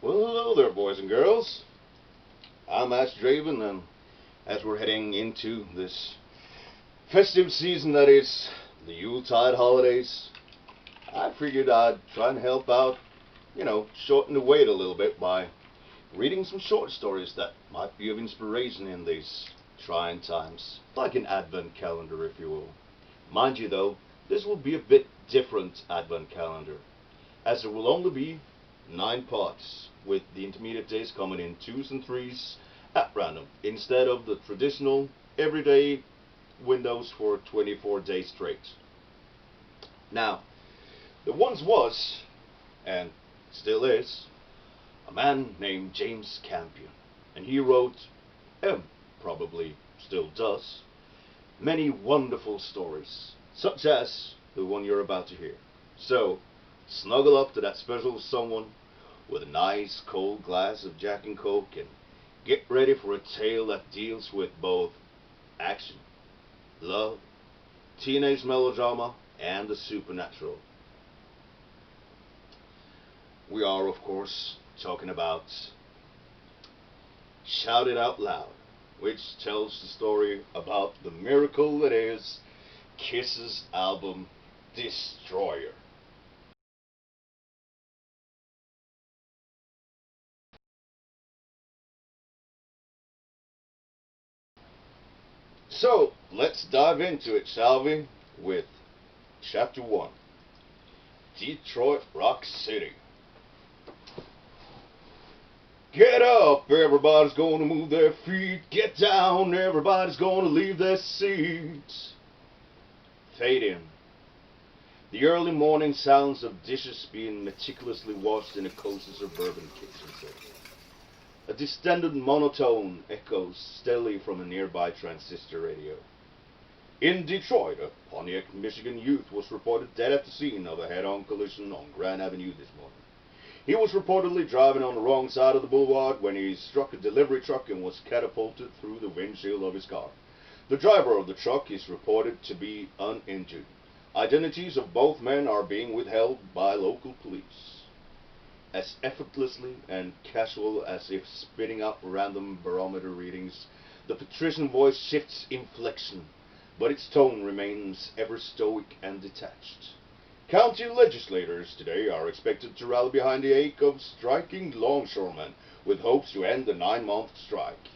Well, hello there, boys and girls. I'm Ashe Draven, and as we're heading into this festive season that is the Yuletide holidays, I figured I'd try and help out, shorten the wait a little bit by reading some short stories that might be of inspiration in these trying times, like an advent calendar, if you will. Mind you, though, this will be a bit different advent calendar, as there will only be 9 parts, with the intermediate days coming in 2s and 3s at random, instead of the traditional everyday windows for 24 days straight. Now, there once was, and still is, a man named James Campion, and he wrote, and probably still does, many wonderful stories, such as the one you're about to hear. So, snuggle up to that special someone with a nice cold glass of Jack and Coke and get ready for a tale that deals with both action, love, teenage melodrama, and the supernatural. We are, of course, talking about Shout It Out Loud, which tells the story about the miracle that is Kiss's album Destroyer. So, let's dive into it, shall we? With Chapter 1, Detroit Rock City. Get up, everybody's gonna move their feet. Get down, everybody's gonna leave their seats. Fade in. The early morning sounds of dishes being meticulously washed in a cozy suburban kitchen setting. A distended monotone echoes steadily from a nearby transistor radio. In Detroit, a Pontiac, Michigan youth was reported dead at the scene of a head-on collision on Grand Avenue this morning. He was reportedly driving on the wrong side of the boulevard when he struck a delivery truck and was catapulted through the windshield of his car. The driver of the truck is reported to be uninjured. Identities of both men are being withheld by local police. As effortlessly and casual as if spitting out random barometer readings, the patrician voice shifts inflection, but its tone remains ever stoic and detached. County legislators today are expected to rally behind the ache of striking longshoremen with hopes to end the 9-month strike.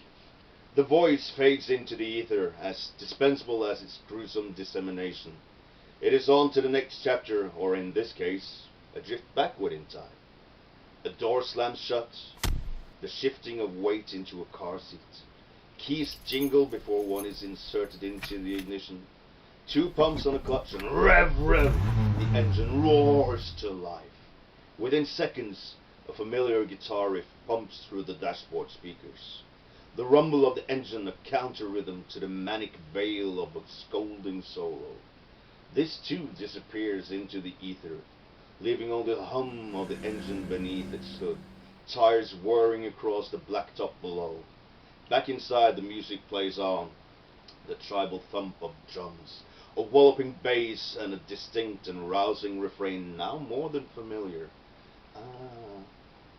The voice fades into the ether, as dispensable as its gruesome dissemination. It is on to the next chapter, or in this case, a drift backward in time. A door slams shut, the shifting of weight into a car seat. Keys jingle before one is inserted into the ignition. 2 pumps on a clutch and rev, the engine roars to life. Within seconds, a familiar guitar riff pumps through the dashboard speakers. The rumble of the engine a counter rhythm to the manic veil of a scolding solo. This too disappears into the ether, leaving only the hum of the engine beneath its hood, tires whirring across the blacktop below. Back inside, the music plays on, the tribal thump of drums, a walloping bass, and a distinct and rousing refrain now more than familiar. I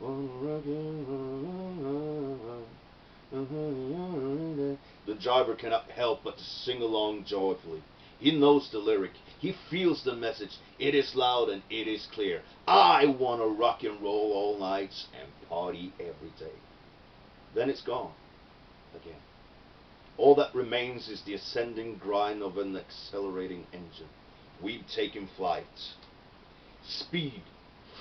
wanna rock and the driver cannot help but to sing along joyfully. He knows the lyric. He feels the message. It is loud and it is clear. I want to rock and roll all night and party every day. Then it's gone again. All that remains is the ascending grind of an accelerating engine. We've taken flight. Speed,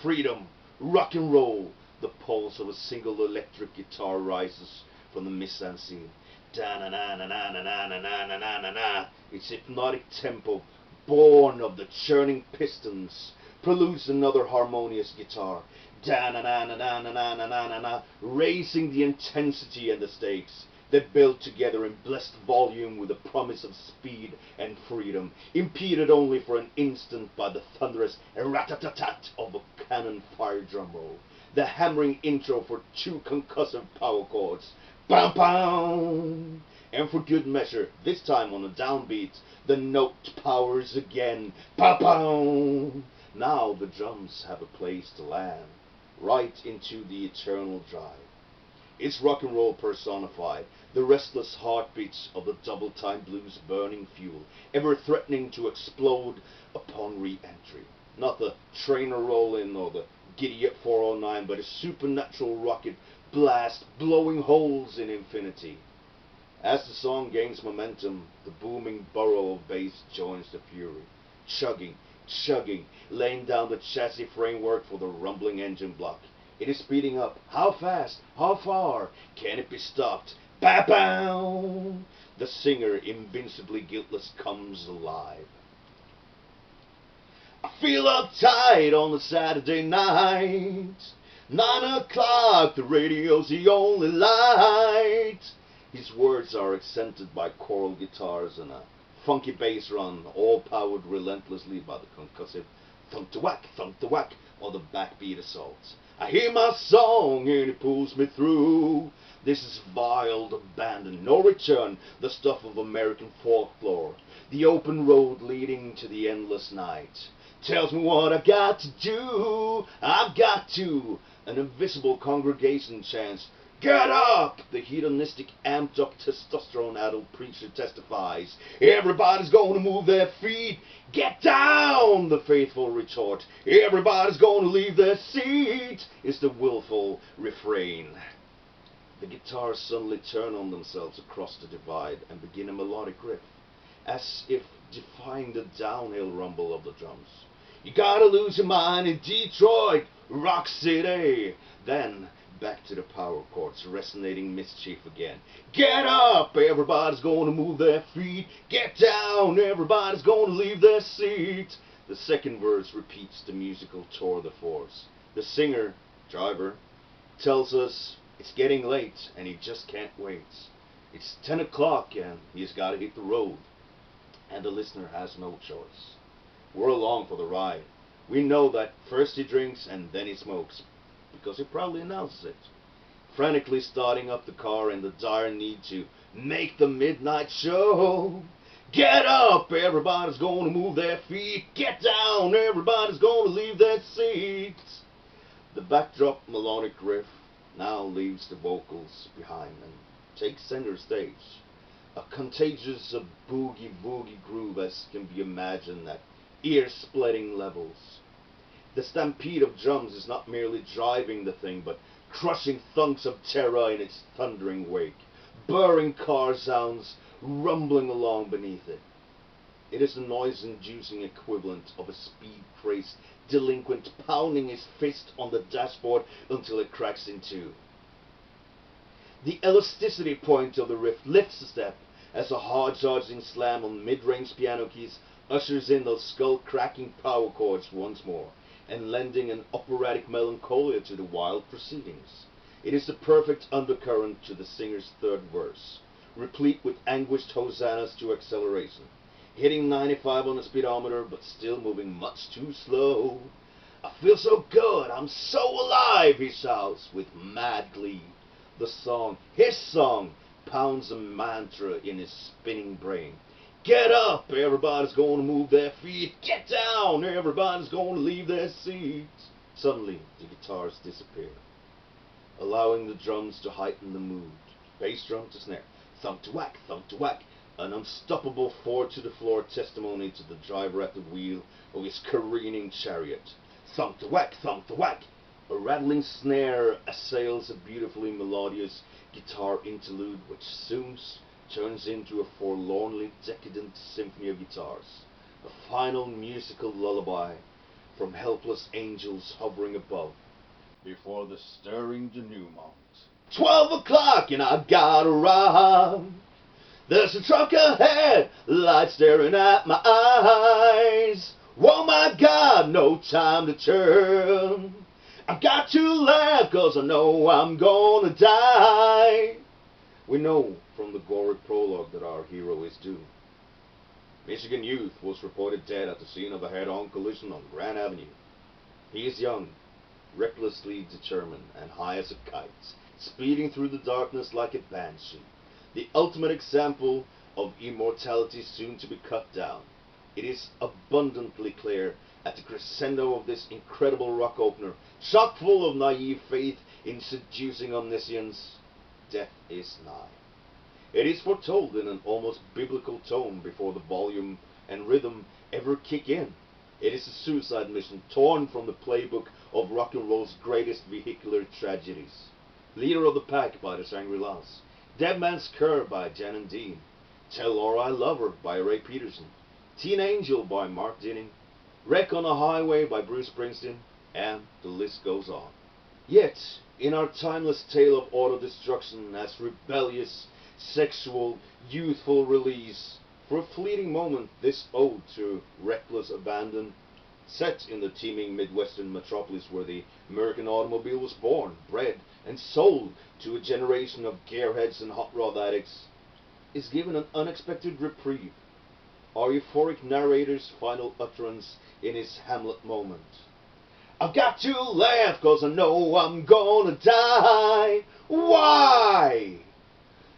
freedom, rock and roll. The pulse of a single electric guitar rises from the mise-en-scene. Da-na-na-na-na-na-na-na-na-na-na. Its hypnotic tempo, born of the churning pistons, preludes another harmonious guitar. Da-na-na-na-na-na-na-na-na-na, raising the intensity and the stakes. They build together in blessed volume with the promise of speed and freedom, impeded only for an instant by the thunderous rat-tat-tat of a cannon fire drum roll. The hammering intro for 2 concussive power chords. Bam bam! And for good measure, this time on a downbeat, the note powers again. Bam bam! Now the drums have a place to land. right into the eternal drive. It's rock and roll personified, the restless heartbeats of the double-time blues burning fuel, ever threatening to explode upon re-entry. Not the trainer roll-in or the giddy-up 409, but a supernatural rocket blast blowing holes in infinity. As the song gains momentum, the booming burrow of bass joins the fury, chugging, chugging, laying down the chassis framework for the rumbling engine block. It is speeding up. How fast? How far? Can it be stopped? Ba-bow! The singer, invincibly guiltless, comes alive. I feel uptight on a Saturday night. 9 o'clock, the radio's the only light. His words are accented by choral guitars and a funky bass run, all powered relentlessly by the concussive thump-to-whack, or the backbeat assaults. I hear my song and it pulls me through. This is vile abandon, no return, the stuff of American folklore. The open road leading to the endless night tells me what I got to do. I've got to. An invisible congregation chants, "Get up!" The hedonistic, amped-up, testosterone-addled preacher testifies, "Everybody's going to move their feet." "Get down!" the faithful retort. "Everybody's going to leave their seat," is the willful refrain. The guitars suddenly turn on themselves across the divide and begin a melodic riff, as if defying the downhill rumble of the drums. You gotta lose your mind in Detroit, Rock City. Then back to the power chords, resonating mischief again. Get up, everybody's going to move their feet. Get down, everybody's going to leave their seat. The second verse repeats the musical tour de force. The singer, Driver, tells us it's getting late and he just can't wait. It's 10 o'clock and he's got to hit the road. And the listener has no choice. We're along for the ride. We know that first he drinks and then he smokes, because he probably announces it. Frantically starting up the car in the dire need to make the midnight show. Get up, everybody's going to move their feet. Get down, everybody's going to leave their seats. The backdrop melodic riff now leaves the vocals behind and takes center stage. A contagious boogie-woogie groove as can be imagined at ear-splitting levels. The stampede of drums is not merely driving the thing, but crushing thunks of terror in its thundering wake. Burring car sounds rumbling along beneath it. It is the noise-inducing equivalent of a speed-crazed delinquent pounding his fist on the dashboard until it cracks in two. The elasticity point of the riff lifts a step as a hard-charging slam on mid-range piano keys ushers in those skull-cracking power chords once more, and lending an operatic melancholia to the wild proceedings. It is the perfect undercurrent to the singer's third verse, replete with anguished hosannas to acceleration, hitting 95 on the speedometer but still moving much too slow. "I feel so good, I'm so alive," he shouts with mad glee. The song, his song, pounds a mantra in his spinning brain. Get up, everybody's going to move their feet. Get down, everybody's going to leave their seats. Suddenly, the guitars disappear, allowing the drums to heighten the mood. Bass drum to snare, thump to whack, an unstoppable four-to-the-floor testimony to the driver at the wheel of his careening chariot. Thump to whack, a rattling snare assails a beautifully melodious guitar interlude which soon turns into a forlornly decadent symphony of guitars, a final musical lullaby from helpless angels hovering above before the stirring denouement. 12 o'clock and I've got to run. There's a truck ahead, light staring at my eyes. Oh my God, no time to turn. I've got to laugh 'cause I know I'm gonna die. We know from the gory prologue that our hero is doomed. Michigan youth was reported dead at the scene of a head-on collision on Grand Avenue. He is young, recklessly determined, and high as a kite, speeding through the darkness like a banshee. The ultimate example of immortality soon to be cut down. It is abundantly clear at the crescendo of this incredible rock opener, chock full of naive faith in seducing omniscience, death is nigh. It is foretold in an almost biblical tone before the volume and rhythm ever kick in. It is a suicide mission torn from the playbook of rock and roll's greatest vehicular tragedies. Leader of the Pack by the Shangri-Las, Dead Man's Curve by Jan and Dean, Tell Laura I Love Her by Ray Peterson, Teen Angel by Mark Dinning, Wreck on a Highway by Bruce Springsteen, and the list goes on. Yet, in our timeless tale of auto-destruction as rebellious, sexual, youthful release, for a fleeting moment this ode to reckless abandon, set in the teeming Midwestern metropolis where the American automobile was born, bred, and sold to a generation of gearheads and hot rod addicts, is given an unexpected reprieve, our euphoric narrator's final utterance in his Hamlet moment. I've got to laugh 'cause I know I'm gonna die. Why?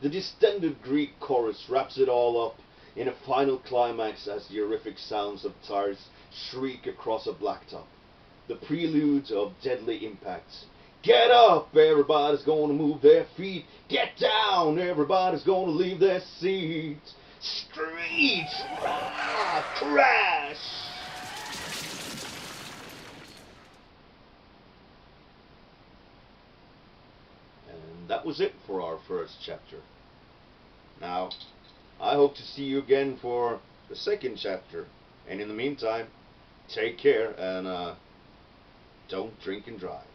The distended Greek chorus wraps it all up in a final climax as the horrific sounds of tires shriek across a blacktop. The prelude of deadly impacts. Get up, everybody's gonna move their feet. Get down, everybody's gonna leave their seats. Screech! Rah! Crash! And that was it for our first chapter. Now, I hope to see you again for the second chapter. And in the meantime, take care and don't drink and drive.